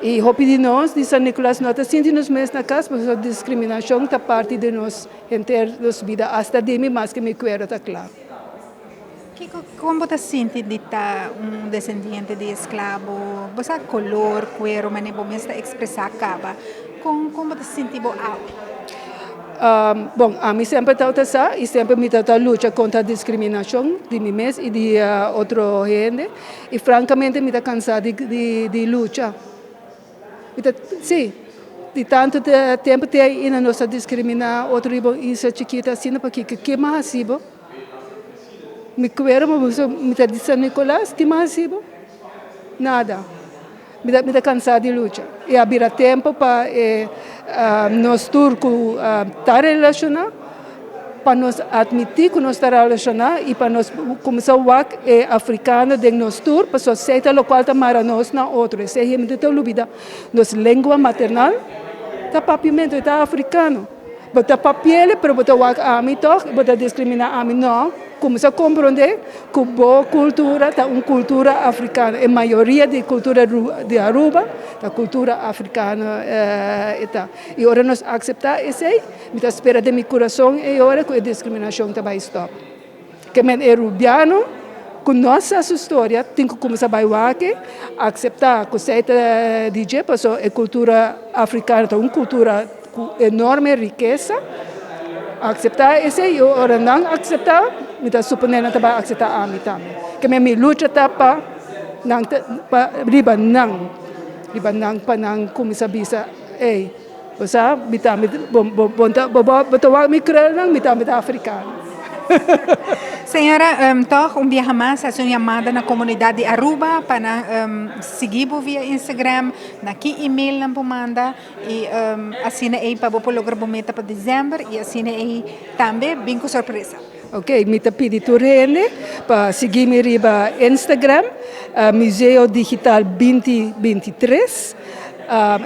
E hopi de nós, de São Nicolás, nós sentimos mesmo na casa, porque a discriminação está parte de nós, em ter nossa vida, até de mim, mais que me quero, está claro. Como você sente de estar descendente de escravo? Você ha color, cuero, mas não está expressar acaba. Como você sente Bom, a mim sempre está assim, e sempre me está luta contra a discriminação de mim mesmo e de outra gente. E francamente, me está cansada de lutar. Sim, de tanto tempo que ainda não se discrimina outro tipo isso chiquita assim, porque que mais assim, me quero, mas me está dizendo Nicolás, que mais assim? Nada. Me está cansada de lutar. E abrir tempo para nós turcos estar relacionados, para nós admitir que nós estamos relacionados e para nós começar a ver africano de nós turcos, para aceitar o qual está nós na outra. Se a gente está olvidando nossa língua maternal, está papimento, está africano. Bota papel, mas bota a mim toque, bota discriminar a mim não. Começa a compreender que boa cultura é uma cultura africana. A maioria da cultura de Aruba, da cultura africana. E agora nós aceitamos isso aí, me espera de meu coração e agora que a discriminação vai stop. Que é rubiano, com nossa história, tem que começar a aceitar que você DJ, porque a cultura africana é uma cultura com enorme riqueza. Aceitar isso aí, agora não aceitar, me está suponendo que vai aceitar a mim também. Que me luta para riba não para não começar a dizer, ei, você me está me está africano. Senhora, toch dia mais a sua chamada na comunidade de Aruba para seguir via Instagram, na que e-mail na manda e assim aí para o programa para dezembro e assim aí também bem com surpresa. Ok, me pedi turene para seguir-me riba Instagram, Museu Digital 2023,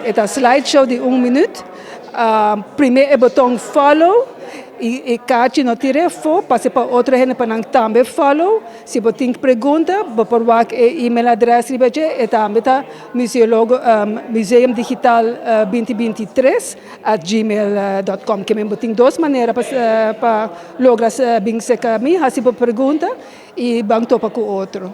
é a slideshow de 1 minuto. Primeiro é o botão follow. E caso não tiver foto, passe para outra gente para também follow. Se você tem pergunta, vou pôr o e-mail adresse e também está Museum Digital 2023 @gmail.com. Que mesmo tem duas maneiras para lograr bem se caminho, se você pergunta e vamos topar com outro.